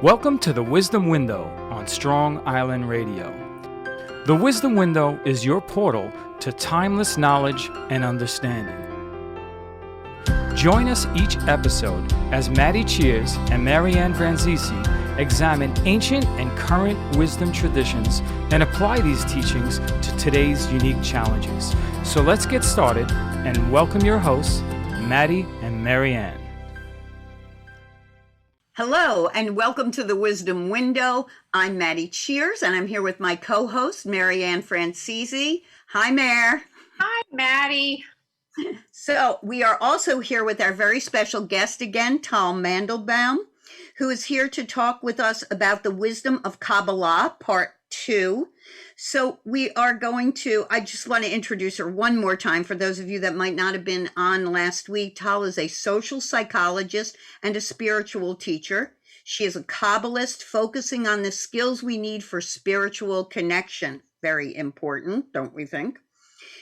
Welcome to the Wisdom Window on Strong Island Radio. The Wisdom Window is your portal to timeless knowledge and understanding. Join us each episode as Maddi and Marianne Franzese examine ancient and current wisdom traditions and apply these teachings to today's unique challenges. So let's get started and welcome your hosts, Maddi and Marianne. Hello, and welcome to the Wisdom Window. I'm Maddi and I'm here with my co-host, Marianne Franzese. Hi, Mare. Hi, Maddi. So we are also here with our very special guest again, Tal Mandelbaum, who is here to talk with us about the wisdom of Kabbalah, part 2. So we are going to, I just want to introduce her one more time for those of you that might not have been on last week. Tal is a social psychologist and a spiritual teacher. She is a Kabbalist focusing on the skills we need for spiritual connection. Very important, don't we think?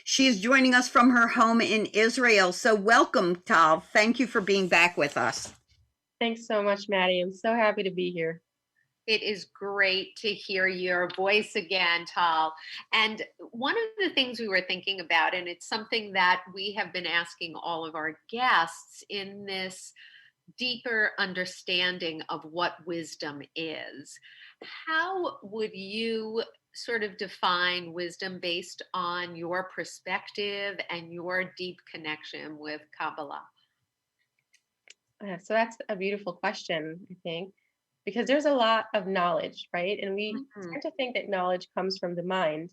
She is joining us from her home in Israel. So welcome, Tal. Thank you for being back with us. Thanks so much, Maddi. I'm so happy to be here. It is great to hear your voice again, Tal. And one of the things we were thinking about, and it's something that we have been asking all of our guests in this deeper understanding of what wisdom is, how would you sort of define wisdom based on your perspective and your deep connection with Kabbalah? So that's a beautiful question, I think, because there's a lot of knowledge, right? And we tend to think that knowledge comes from the mind.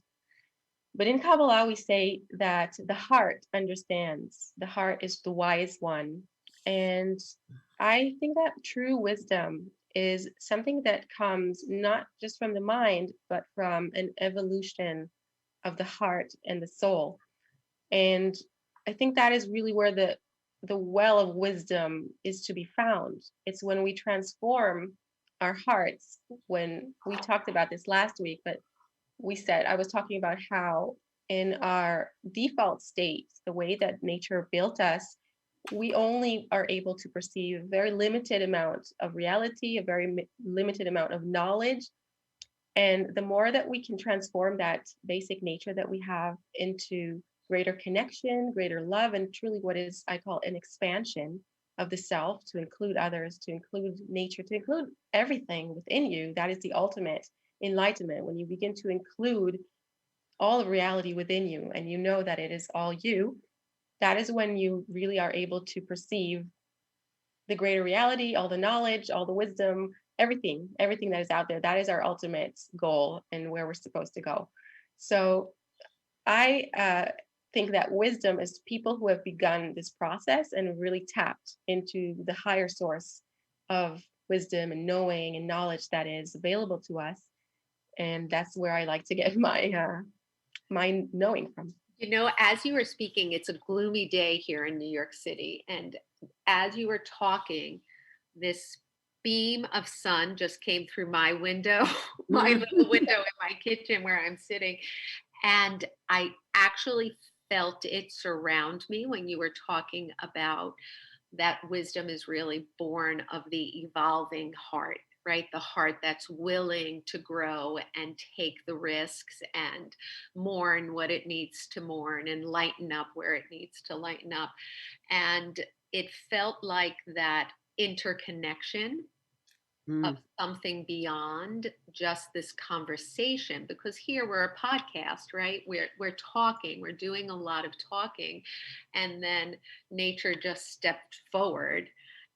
But in Kabbalah, we say that the heart understands. The heart is the wise one. And I think that true wisdom is something that comes not just from the mind, but from an evolution of the heart and the soul. And I think that is really where the well of wisdom is to be found. It's when we transform our hearts. When we talked about this last week, but I was talking about how in our default state, the way that nature built us, we only are able to perceive a very limited amount of reality, a very limited amount of knowledge. And the more that we can transform that basic nature that we have into greater connection, greater love, and truly what is, I call, an expansion of the self to include others, to include nature, to include everything within you. That is the ultimate enlightenment. When you begin to include all of reality within you and you know that it is all you, that is when you really are able to perceive the greater reality, all the knowledge, all the wisdom, everything that is out there. That is our ultimate goal and where we're supposed to go. So I think that wisdom is people who have begun this process and really tapped into the higher source of wisdom and knowing and knowledge that is available to us. And that's where I like to get my knowing from. You know, as you were speaking, it's a gloomy day here in New York City. And as you were talking, this beam of sun just came through my window, my little window in my kitchen where I'm sitting. And I actually felt it surround me when you were talking about that wisdom is really born of the evolving heart, right? The heart that's willing to grow and take the risks and mourn what it needs to mourn and lighten up where it needs to lighten up. And it felt like that interconnection of something beyond just this conversation, because here we're a podcast, right? We're talking, we're doing a lot of talking, and then nature just stepped forward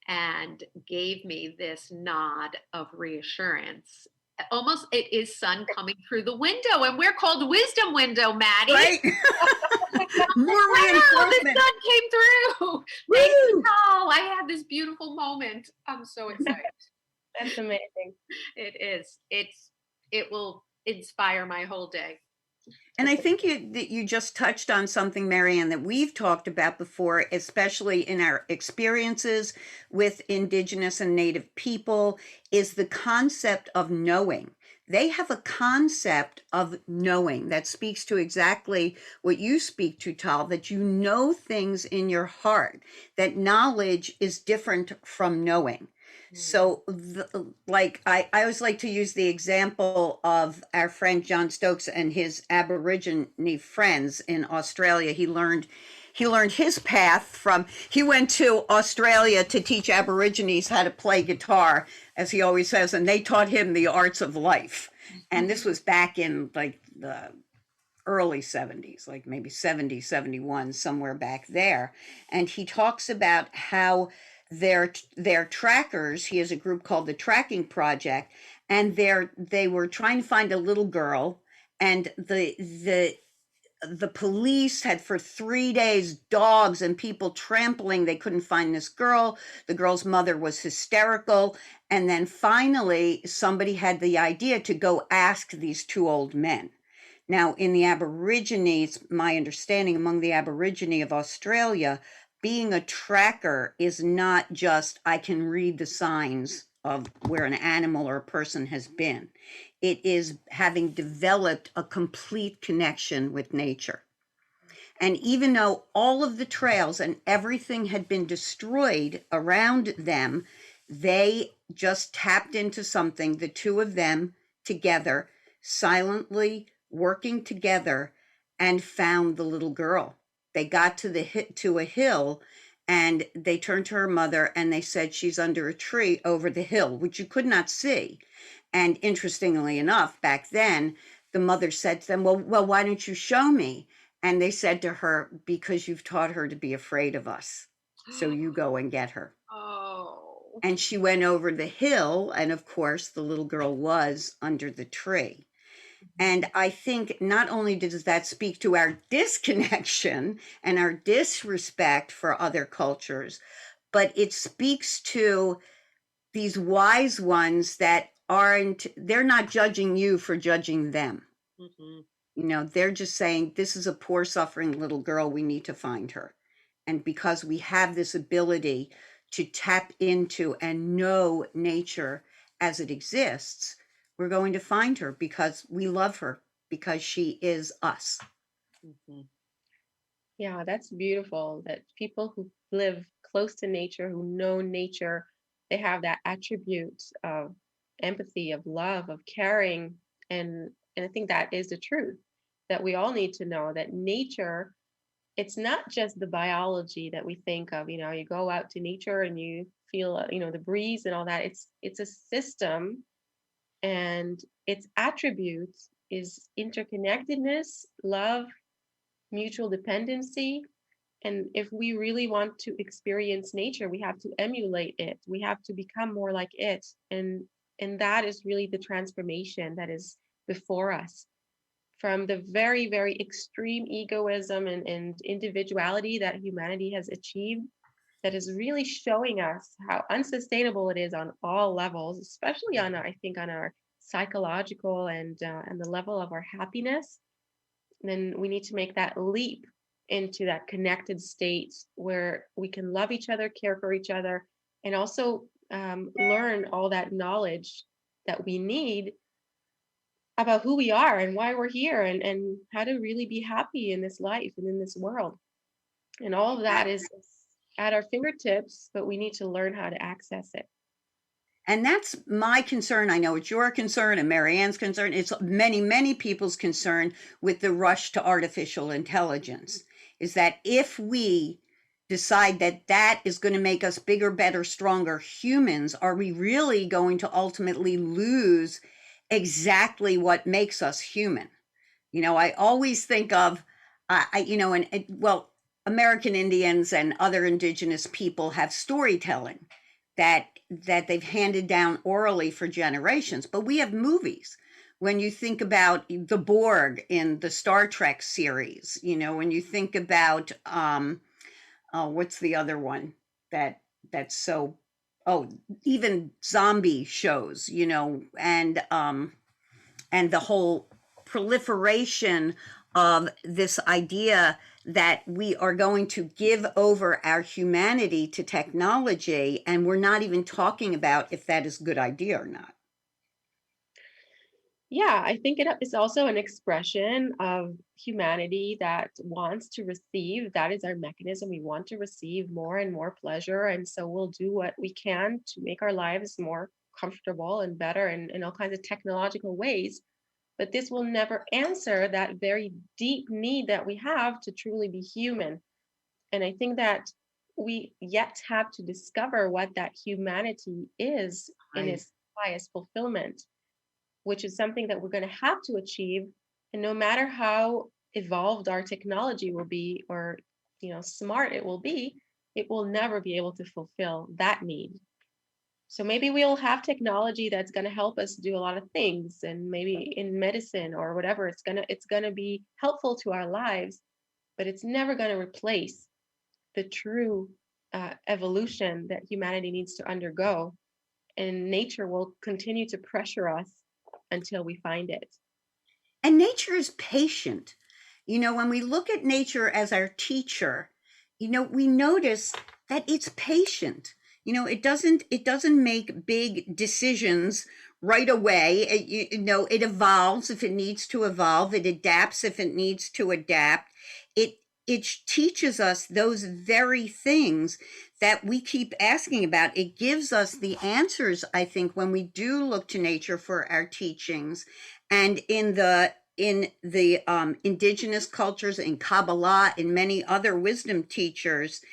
and gave me this nod of reassurance. Almost it is sun coming through the window, and we're called Wisdom Window, Maddi. Right. More wow, reinforcement. The sun came through. Thank you, Paul. I had this beautiful moment. I'm so excited. That's amazing. It is. It will inspire my whole day. And I think you just touched on something, Marianne, that we've talked about before, especially in our experiences with Indigenous and Native people, is the concept of knowing. They have a concept of knowing that speaks to exactly what you speak to, Tal, that you know things in your heart, that knowledge is different from knowing. So, like, I always like to use the example of our friend John Stokes and his Aborigine friends in Australia. He learned his path from, he went to Australia to teach Aborigines how to play guitar, as he always says, and they taught him the arts of life. And this was back in like the early 70s, like maybe 70, 71, somewhere back there. And he talks about how their trackers, he has a group called the Tracking Project, and they were trying to find a little girl, and the police had for 3 days dogs and people trampling. They couldn't find this girl. The girl's mother was hysterical. And then finally, somebody had the idea to go ask these two old men. Now, in the Aborigines, my understanding among the Aborigine of Australia, being a tracker is not just I can read the signs of where an animal or a person has been. It is having developed a complete connection with nature. And even though all of the trails and everything had been destroyed around them, they just tapped into something, the two of them together, silently working together, and found the little girl. They got to a hill, and they turned to her mother and they said, she's under a tree over the hill, which you could not see. And interestingly enough, back then, the mother said to them, well, why don't you show me? And they said to her, because you've taught her to be afraid of us. So you go and get her. Oh. And she went over the hill, and of course, the little girl was under the tree. And I think not only does that speak to our disconnection and our disrespect for other cultures, but it speaks to these wise ones that they're not judging you for judging them. Mm-hmm. You know, they're just saying, this is a poor, suffering little girl. We need to find her. And because we have this ability to tap into and know nature as it exists, we're going to find her because we love her, because she is us. Mm-hmm. Yeah, that's beautiful that people who live close to nature, who know nature, they have that attribute of empathy, of love, of caring. And I think that is the truth that we all need to know that nature, it's not just the biology that we think of. You know, you go out to nature and you feel, the breeze and all that. It's a system, and its attributes is interconnectedness, love, mutual dependency. And if we really want to experience nature, we have to emulate it. We have to become more like it. And that is really the transformation that is before us, from the very, very extreme egoism and individuality that humanity has achieved, that is really showing us how unsustainable it is on all levels, especially on our, I think, on our psychological and the level of our happiness. And then we need to make that leap into that connected state where we can love each other, care for each other, and also learn all that knowledge that we need about who we are and why we're here, and how to really be happy in this life and in this world. And all of that is at our fingertips, but we need to learn how to access it. And that's my concern. I know it's your concern and Marianne's concern. It's many, many people's concern with the rush to artificial intelligence, is that if we decide that that is going to make us bigger, better, stronger humans, are we really going to ultimately lose exactly what makes us human? You know, I always think of, American Indians and other indigenous people have storytelling that they've handed down orally for generations, but we have movies. When you think about the Borg in the Star Trek series, when you think about what's the other one that's so, even zombie shows, and the whole proliferation of this idea that we are going to give over our humanity to technology, and we're not even talking about if that is a good idea or not. Yeah, I think it is also an expression of humanity that wants to receive. That is our mechanism. We want to receive more and more pleasure. And so we'll do what we can to make our lives more comfortable and better in all kinds of technological ways. But this will never answer that very deep need that we have to truly be human. And I think that we yet have to discover what that humanity is in Right. its highest fulfillment, which is something that we're going to have to achieve. And no matter how evolved our technology will be, or smart it will be, it will never be able to fulfill that need. So maybe we'll have technology that's going to help us do a lot of things, and maybe in medicine or whatever, it's going to be helpful to our lives, but it's never going to replace the true evolution that humanity needs to undergo, and nature will continue to pressure us until we find it. And nature is patient. When we look at nature as our teacher, we notice that it's patient. It doesn't make big decisions right away. It evolves if it needs to evolve. It adapts if it needs to adapt. It teaches us those very things that we keep asking about. It gives us the answers, I think, when we do look to nature for our teachings. And in the indigenous cultures, in Kabbalah, in many other wisdom teachings,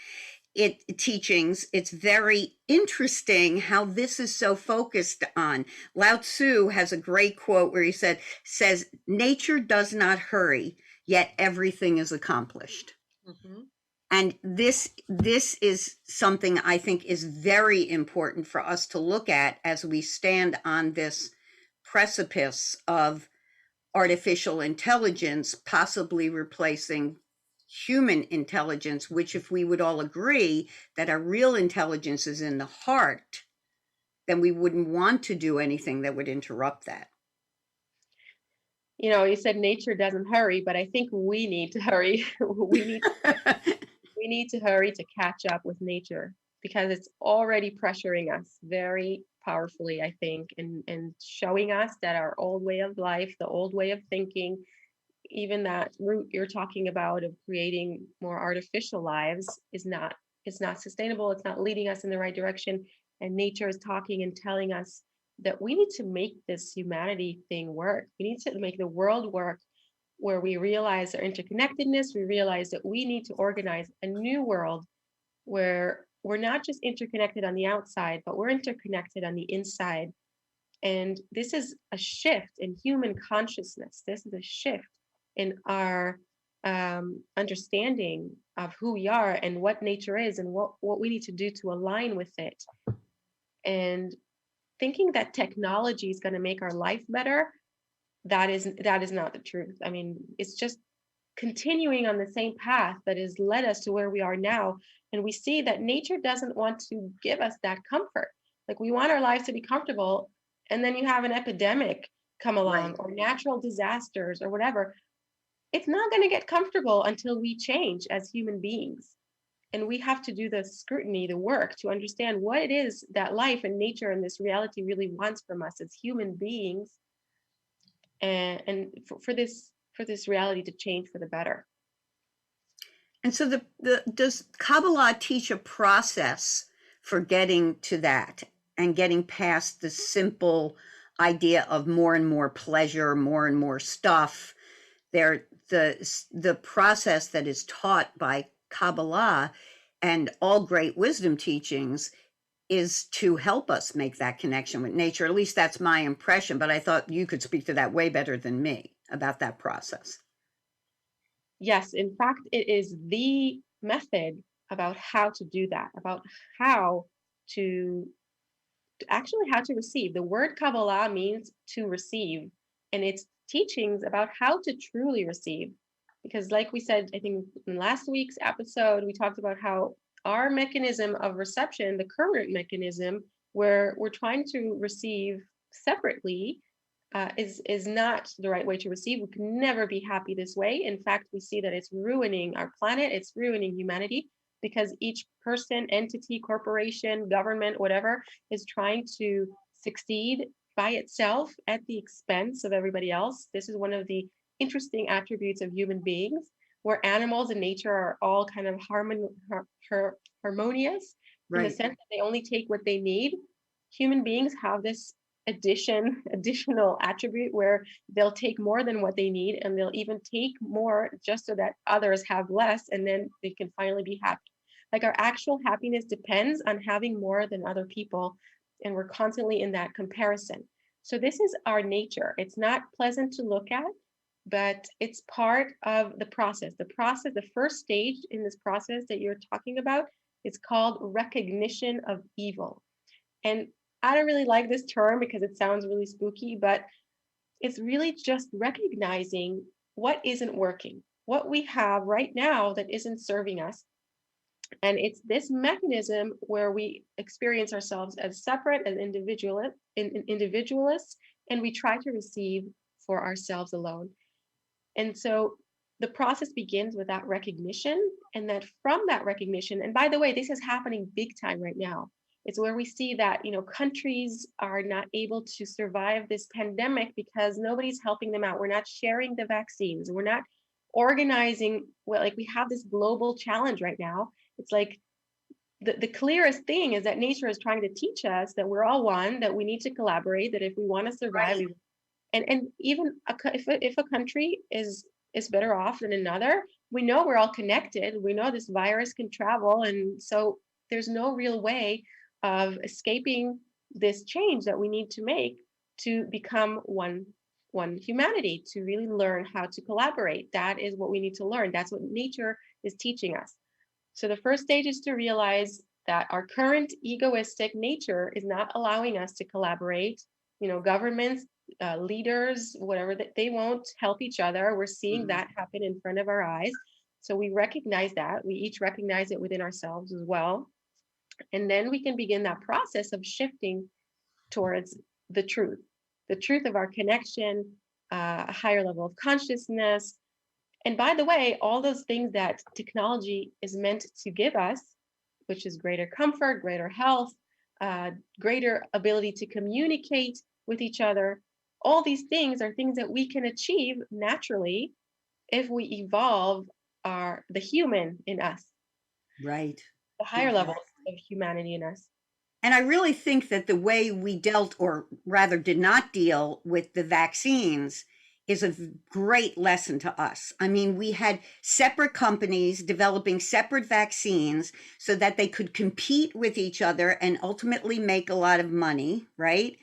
it's very interesting how this is so focused on. Lao Tzu has a great quote where he says, nature does not hurry, yet everything is accomplished. Mm-hmm. And this is something I think is very important for us to look at as we stand on this precipice of artificial intelligence possibly replacing human intelligence, which, if we would all agree that our real intelligence is in the heart, then we wouldn't want to do anything that would interrupt that. You said nature doesn't hurry, but I think we need to hurry. We need to hurry to catch up with nature, because it's already pressuring us very powerfully, I think, and showing us that our old way of life, the old way of thinking, even that route you're talking about of creating more artificial lives, is not sustainable. It's not leading us in the right direction. And nature is talking and telling us that we need to make this humanity thing work. We need to make the world work, where we realize our interconnectedness. We realize that we need to organize a new world where we're not just interconnected on the outside, but we're interconnected on the inside. And this is a shift in human consciousness. This is a shift in our understanding of who we are and what nature is, and what we need to do to align with it. And thinking that technology is going to make our life better, that is not the truth. I mean, it's just continuing on the same path that has led us to where we are now. And we see that nature doesn't want to give us that comfort. Like, we want our lives to be comfortable, and then you have an epidemic come along, Right. or natural disasters or whatever. It's not going to get comfortable until we change as human beings. And we have to do the scrutiny, the work, to understand what it is that life and nature and this reality really wants from us as human beings, and for this reality to change for the better. And so does Kabbalah teach a process for getting to that and getting past the simple idea of more and more pleasure, more and more stuff? The process that is taught by Kabbalah and all great wisdom teachings is to help us make that connection with nature. At least that's my impression, but I thought you could speak to that way better than me about that process. Yes, in fact, it is the method about how to do that, about how to actually how to receive. The word Kabbalah means to receive, and it's teachings about how to truly receive. Because, like we said, I think in last week's episode, we talked about how our mechanism of reception, the current mechanism, where we're trying to receive separately, is not the right way to receive. We can never be happy this way. In fact, we see that it's ruining our planet, it's ruining humanity, because each person, entity, corporation, government, whatever, is trying to succeed by itself at the expense of everybody else. This is one of the interesting attributes of human beings, where animals and nature are all kind of harmonious in the Right. sense that they only take what they need. Human beings have this additional attribute where they'll take more than what they need, and they'll even take more just so that others have less, and then they can finally be happy. Like, our actual happiness depends on having more than other people, and we're constantly in that comparison. So this is our nature. It's not pleasant to look at, but it's part of the process. The first stage in this process that you're talking about, it's called recognition of evil. And I don't really like this term because it sounds really spooky, but it's really just recognizing what isn't working, what we have right now that isn't serving us. And it's this mechanism where we experience ourselves as separate, as individualists, and we try to receive for ourselves alone. And so the process begins with that recognition, and that from that recognition, and by the way, this is happening big time right now. It's where we see that, countries are not able to survive this pandemic because nobody's helping them out. We're not sharing the vaccines. We're not organizing. Well, like, we have this global challenge right now. It's like the clearest thing is that nature is trying to teach us that we're all one, that we need to collaborate, that if we want to survive, Right. and even if a country is better off than another, we know we're all connected. We know this virus can travel, and so there's no real way of escaping this change that we need to make to become one humanity, to really learn how to collaborate. That is what we need to learn. That's what nature is teaching us. So the first stage is to realize that our current egoistic nature is not allowing us to collaborate. Governments, leaders, whatever, that they won't help each other. We're seeing that happen in front of our eyes. So we recognize that. We each recognize it within ourselves as well. And then we can begin that process of shifting towards the truth of our connection, a higher level of consciousness. And by the way, all those things that technology is meant to give us, which is greater comfort, greater health, greater ability to communicate with each other, all these things are things that we can achieve naturally if we evolve the human in us, Right. the higher levels of humanity in us. And I really think that the way we dealt, or rather did not deal with the vaccines, is a great lesson to us. I mean, we had separate companies developing separate vaccines so that they could compete with each other and ultimately make a lot of money, right?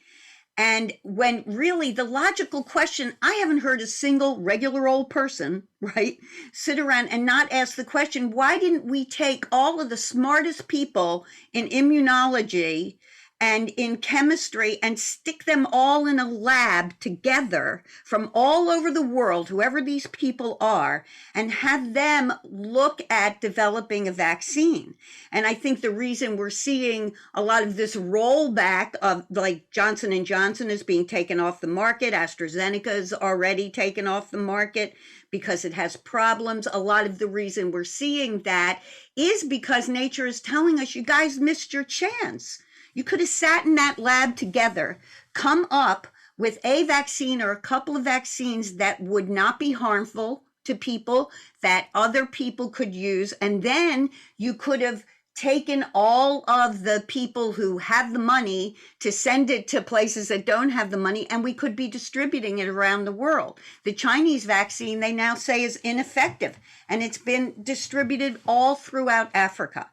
And when really the logical question, I haven't heard a single regular old person, right, sit around and not ask the question, why didn't we take all of the smartest people in immunology and in chemistry and stick them all in a lab together from all over the world, whoever these people are, and have them look at developing a vaccine? And I think the reason we're seeing a lot of this rollback of, like, Johnson & Johnson is being taken off the market, AstraZeneca is already taken off the market because it has problems. A lot of the reason we're seeing that is because nature is telling us, you guys missed your chance. You could have sat in that lab together, come up with a vaccine or a couple of vaccines that would not be harmful to people, that other people could use, and then you could have taken all of the people who have the money to send it to places that don't have the money, and we could be distributing it around the world. The Chinese vaccine, they now say, is ineffective, and it's been distributed all throughout Africa.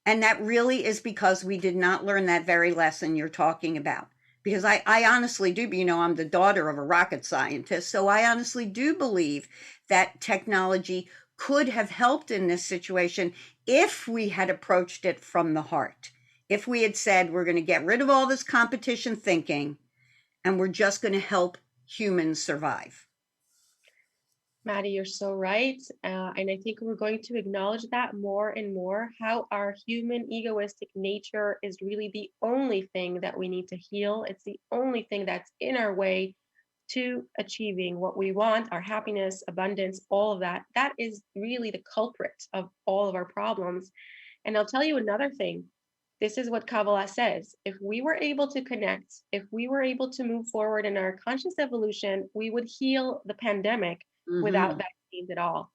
And that really is because we did not learn that very lesson you're talking about. Because I honestly do, I'm the daughter of a rocket scientist, so I honestly do believe that technology could have helped in this situation if we had approached it from the heart. If we had said, we're going to get rid of all this competition thinking, and we're just going to help humans survive. Maddi, you're so right. And I think we're going to acknowledge that more and more, how our human egoistic nature is really the only thing that we need to heal. It's the only thing that's in our way to achieving what we want, our happiness, abundance, all of that. That is really the culprit of all of our problems. And I'll tell you another thing. this is what Kabbalah says. If we were able to connect, if we were able to move forward in our conscious evolution, we would heal the pandemic without vaccines at all.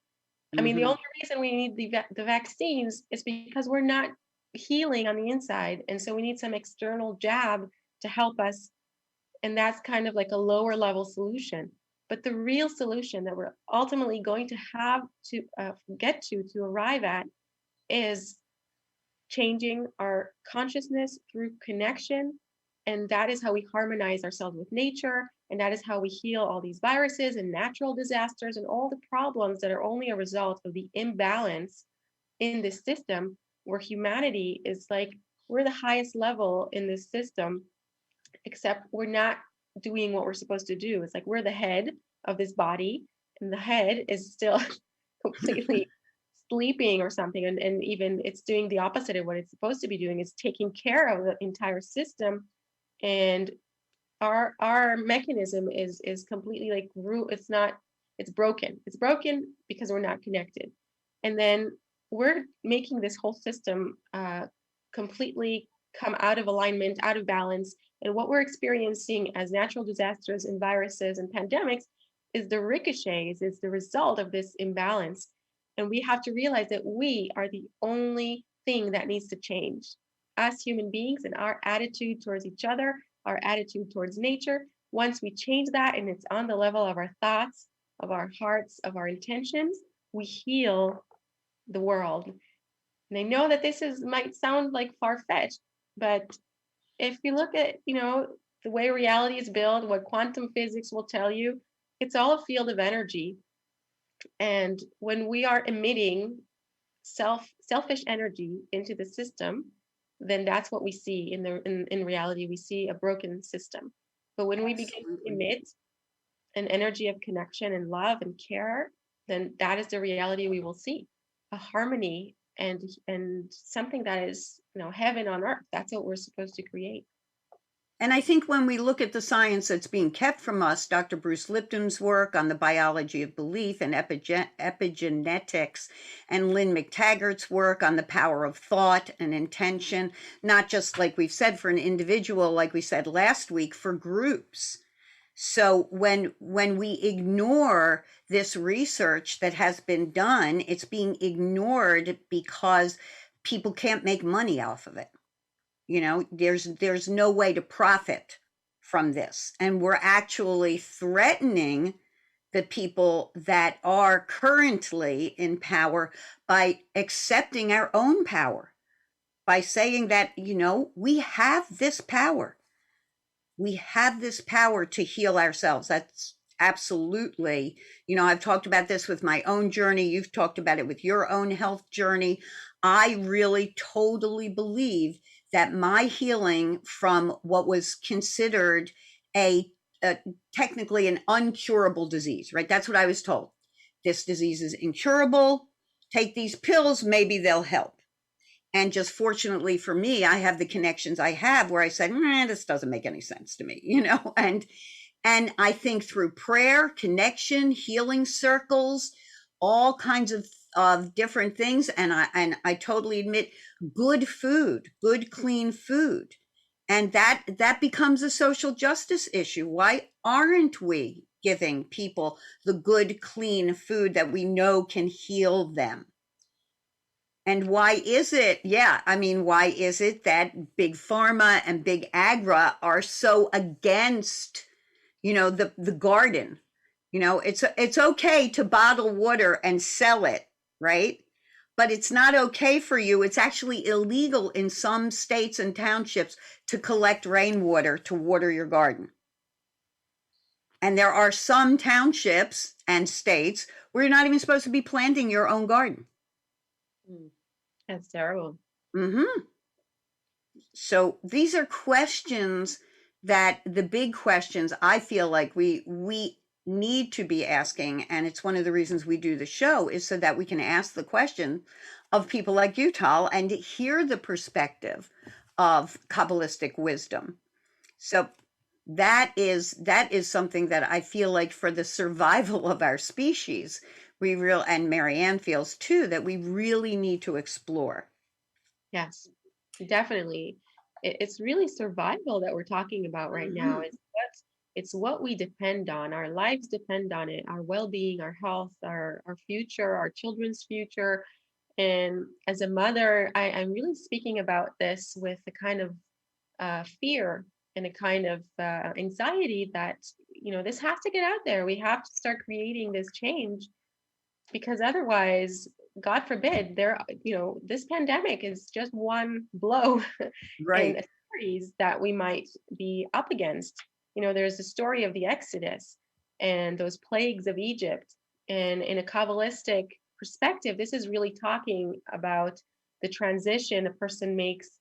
I mean, the only reason we need the vaccines is because we're not healing on the inside. And so we need some external jab to help us. And that's kind of like a lower level solution. But the real solution that we're ultimately going to have to get to arrive at is changing our consciousness through connection. And that is how we harmonize ourselves with nature. And that is how we heal all these viruses and natural disasters and all the problems that are only a result of the imbalance in this system, where humanity is like, we're the highest level in this system, except we're not doing what we're supposed to do. It's like we're the head of this body, and the head is still completely sleeping or something. And even it's doing the opposite of what it's supposed to be doing. It's taking care of the entire system. And our mechanism is completely like it's broken. It's broken because we're not connected. And then we're making this whole system completely come out of alignment, out of balance. And what we're experiencing as natural disasters and viruses and pandemics is the ricochets, is the result of this imbalance. And we have to realize that we are the only thing that needs to change. As human beings, and our attitude towards each other, our attitude towards nature, once we change that and it's on the level of our thoughts, of our hearts, of our intentions, we heal the world. And I know that might sound like far-fetched, but if you look at, the way reality is built, what quantum physics will tell you, it's all a field of energy. And when we are emitting selfish energy into the system, then that's what we see in reality. We see a broken system. But when we begin to emit an energy of connection and love and care, then that is the reality we will see. A harmony and something that is, heaven on earth. That's what we're supposed to create. And I think when we look at the science that's being kept from us, Dr. Bruce Lipton's work on the biology of belief and epigenetics, and Lynn McTaggart's work on the power of thought and intention, not just like we've said for an individual, like we said last week, for groups. So when we ignore this research that has been done, it's being ignored because people can't make money off of it. There's no way to profit from this. And we're actually threatening the people that are currently in power by accepting our own power, by saying that, we have this power. We have this power to heal ourselves. That's absolutely, I've talked about this with my own journey. You've talked about it with your own health journey. I really totally believe that my healing from what was considered a technically an uncurable disease, right? That's what I was told. This disease is incurable. Take these pills, maybe they'll help. And just fortunately for me, I have the connections I have where I said, this doesn't make any sense to me, and I think through prayer, connection, healing circles, all kinds of different things. And I totally admit good food, good, clean food. And that becomes a social justice issue. Why aren't we giving people the good, clean food that we know can heal them? And why is it? Why is it that big pharma and big agra are so against, the garden? It's okay to bottle water and sell it, right? But it's not okay for you. It's actually illegal in some states and townships to collect rainwater to water your garden. And there are some townships and states where you're not even supposed to be planting your own garden. That's terrible. So these are questions that the big questions I feel like we need to be asking. And it's one of the reasons we do the show, is so that we can ask the question of people like you, Tal, and hear the perspective of Kabbalistic wisdom. So that is something that I feel like for the survival of our species, and Marianne feels too, that we really need to explore. Yes. Definitely. It's really survival that we're talking about right now. Mhm. It's what we depend on. Our lives depend on it, our well-being, our health, our future, our children's future. And as a mother, I'm really speaking about this with a kind of fear and a kind of anxiety that, this has to get out there. We have to start creating this change, because otherwise, God forbid, this pandemic is just one blow in Right. a series that we might be up against. There's the story of the Exodus and those plagues of Egypt. And in a Kabbalistic perspective, this is really talking about the transition a person makes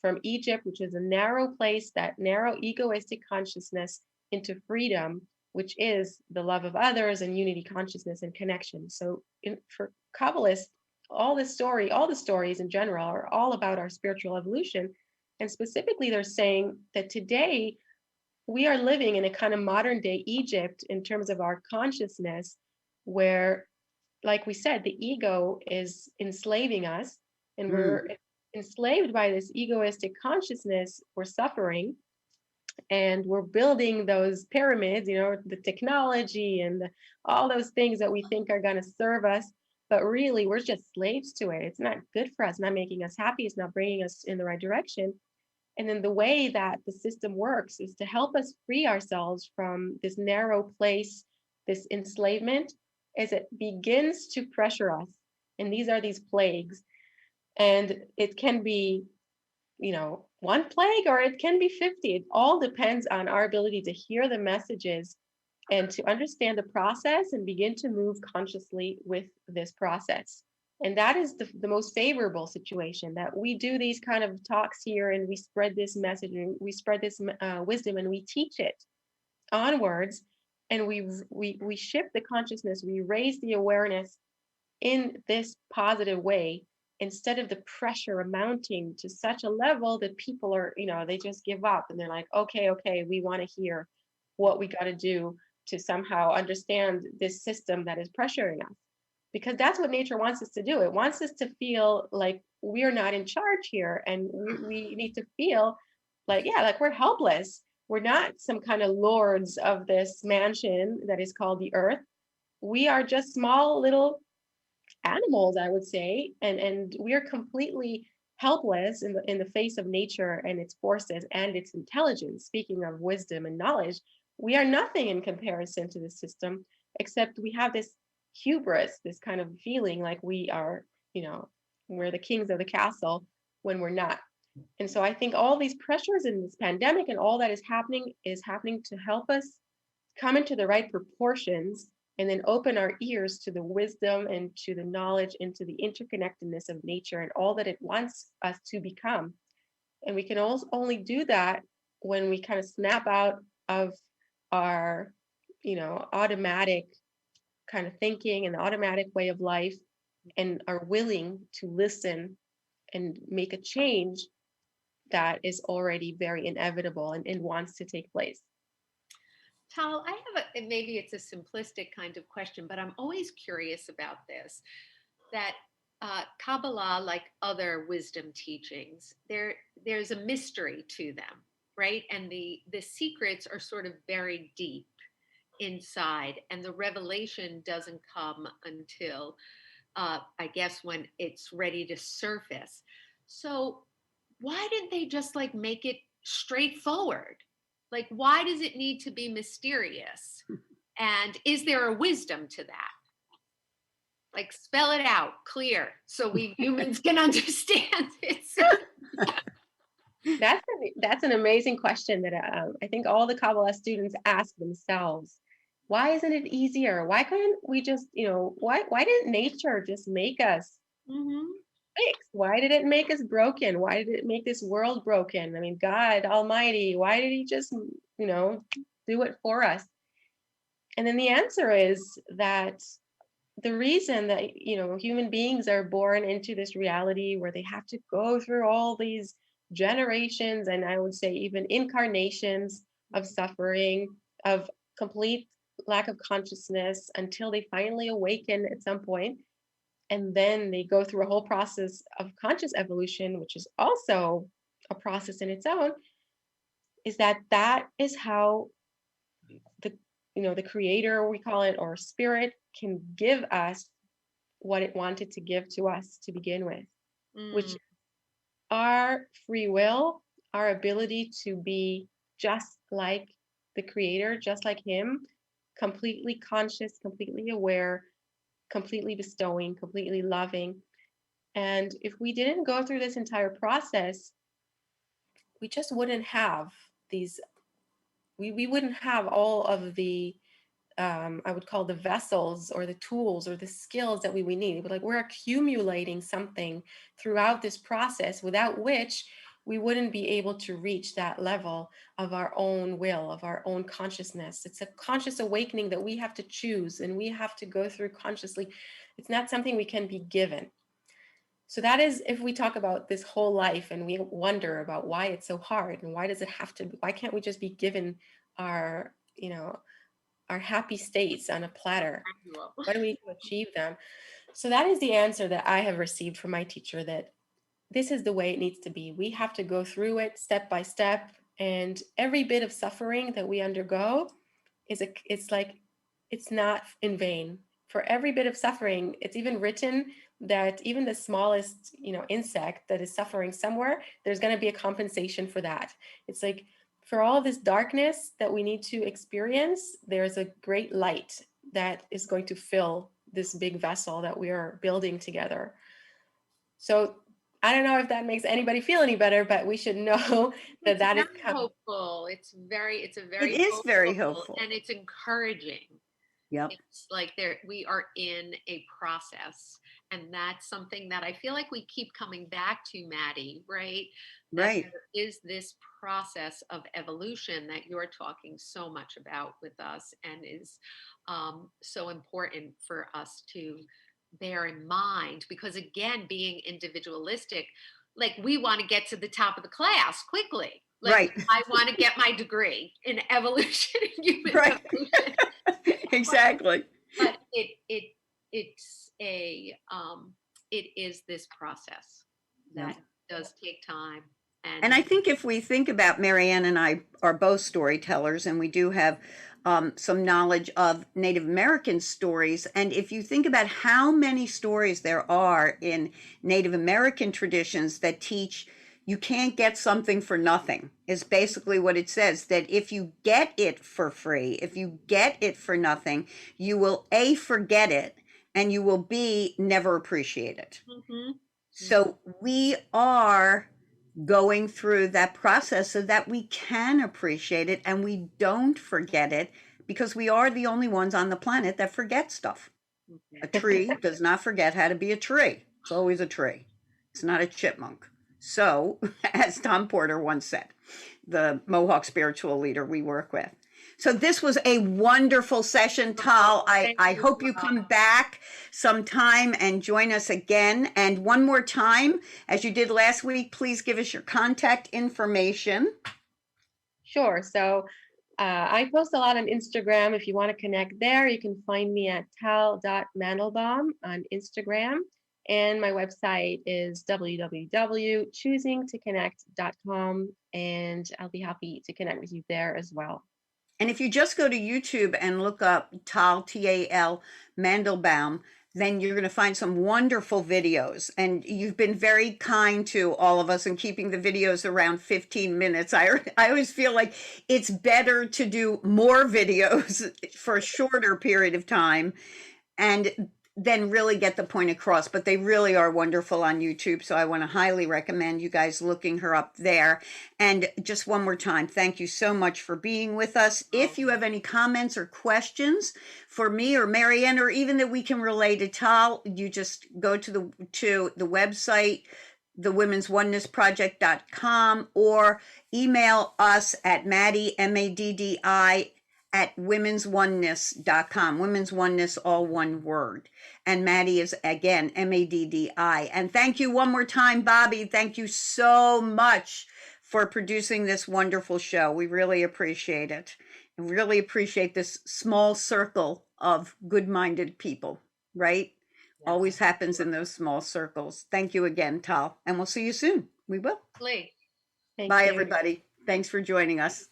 from Egypt, which is a narrow place, that narrow egoistic consciousness, into freedom, which is the love of others and unity consciousness and connection. So for Kabbalists, all the stories in general are all about our spiritual evolution. And specifically, they're saying that today we are living in a kind of modern day Egypt in terms of our consciousness, where, like we said, the ego is enslaving us, and Mm. we're enslaved by this egoistic consciousness. We're suffering, and we're building those pyramids, the technology and all those things that we think are going to serve us. But really, we're just slaves to it. It's not good for us, not making us happy. It's not bringing us in the right direction. And then the way that the system works is to help us free ourselves from this narrow place, this enslavement, as it begins to pressure us. And these are these plagues. And it can be, one plague, or it can be 50. It all depends on our ability to hear the messages and to understand the process and begin to move consciously with this process. And that is the most favorable situation, that we do these kind of talks here and we spread this message and we spread this wisdom and we teach it onwards, and we shift the consciousness, we raise the awareness in this positive way, instead of the pressure amounting to such a level that people are, they just give up and they're like, okay, we want to hear what we got to do to somehow understand this system that is pressuring us. Because that's what nature wants us to do. It wants us to feel like we're not in charge here, and we need to feel like, yeah, like we're helpless. We're not some kind of lords of this mansion that is called the earth. We are just small little animals, I would say, and we are completely helpless in the face of nature and its forces and its intelligence. Speaking of wisdom and knowledge, we are nothing in comparison to the system, except we have this hubris, this kind of feeling like we are, we're the kings of the castle when we're not. And so I think all these pressures in this pandemic and all that is happening to help us come into the right proportions, and then open our ears to the wisdom and to the knowledge and to the interconnectedness of nature and all that it wants us to become. And we can also only do that when we kind of snap out of our, automatic kind of thinking and the automatic way of life, and are willing to listen and make a change that is already very inevitable and wants to take place. Tal, I have maybe it's a simplistic kind of question, but I'm always curious about this. That Kabbalah, like other wisdom teachings, there's a mystery to them, right? And the secrets are sort of buried deep inside, and the revelation doesn't come until, I guess, when it's ready to surface. So why didn't they just like make it straightforward? Like, why does it need to be mysterious? And is there a wisdom to that? Like, spell it out clear so we humans can understand it. That's an amazing question that I think all the Kabbalah students ask themselves. Why isn't it easier? Why couldn't we just, why didn't nature just make us Mm-hmm. fixed? Why did it make us broken? Why did it make this world broken? I mean, God Almighty, why did He just, do it for us? And then the answer is that the reason that, human beings are born into this reality where they have to go through all these generations, and I would say even incarnations of suffering, of complete lack of consciousness, until they finally awaken at some point, and then they go through a whole process of conscious evolution, which is also a process in its own, is that is how the the creator, we call it, or spirit, can give us what it wanted to give to us to begin with, which Mm, is our free will, our ability to be just like the creator, just like him, completely conscious, completely aware, completely bestowing, completely loving. And if we didn't go through this entire process, we just wouldn't have these, we wouldn't have all of the, I would call the vessels or the tools or the skills that we need. But like, we're accumulating something throughout this process without which we wouldn't be able to reach that level of our own will, of our own consciousness. It's a conscious awakening that we have to choose and we have to go through consciously. It's not something we can be given. So that is, if we talk about this whole life and we wonder about why it's so hard and why does it have to, why can't we just be given our, our happy states on a platter? well, Why do we need to achieve them? So that is the answer that I have received from my teacher, that this is the way it needs to be. We have to go through it step by step. And every bit of suffering that we undergo it's like, it's not in vain. For every bit of suffering, it's even written that even the smallest, insect that is suffering somewhere, there's going to be a compensation for that. It's like, for all this darkness that we need to experience, there's a great light that is going to fill this big vessel that we are building together. So I don't know if that makes anybody feel any better, but we should know that it's that is very hopeful. It's a very It is very hopeful, hopeful. and it's encouraging. Yep. It's like we are in a process, and that's something that I feel like we keep coming back to, Maddi, right? That Right. there is this process of evolution that you're talking so much about with us, and is so important for us to bear in mind, because again, being individualistic, like, we want to get to the top of the class quickly. Like, Right. I want to get my degree in evolution, human Right. evolution. Exactly. But it's it is this process that does take time. And I think if we think about, Marianne and I are both storytellers, and we do have some knowledge of Native American stories. And if you think about how many stories there are in Native American traditions that teach you can't get something for nothing, is basically what it says, that if you get it for free, if you get it for nothing, you will A, forget it, and you will B, never appreciate it. Mhm. So we are going through that process so that we can appreciate it and we don't forget it, because we are the only ones on the planet that forget stuff. A tree does not forget how to be a tree. It's always a tree. It's not a chipmunk. So, as Tom Porter once said, the Mohawk spiritual leader we work with. So this was a wonderful session, Tal. I hope you come back sometime and join us again. And one more time, as you did last week, please give us your contact information. Sure. So I post a lot on Instagram. If you want to connect there, you can find me at tal.mandelbaum on Instagram. And my website is www.choosingtoconnect.com. And I'll be happy to connect with you there as well. And if you just go to YouTube and look up Tal, T-A-L, Mandelbaum, then you're going to find some wonderful videos. And you've been very kind to all of us in keeping the videos around 15 minutes. I always feel like it's better to do more videos for a shorter period of time and then really get the point across. But they really are wonderful on YouTube. So I want to highly recommend you guys looking her up there. And just one more time, thank you so much for being with us. If you have any comments or questions for me or Marianne, or even that we can relay to Tal, you just go to the website, thewomensonenessproject.com, or email us at Maddi, M-A-D-D-I, at womensoneness.com. Women's Oneness, all one word. And Maddi is, again, M-A-D-D-I. And thank you one more time, Bobby. Thank you so much for producing this wonderful show. We really appreciate it. And really appreciate this small circle of good-minded people, right? Always happens in those small circles. Thank you again, Tal. And we'll see you soon. We will. Lee. Thank Bye, you. everybody. Thanks for joining us.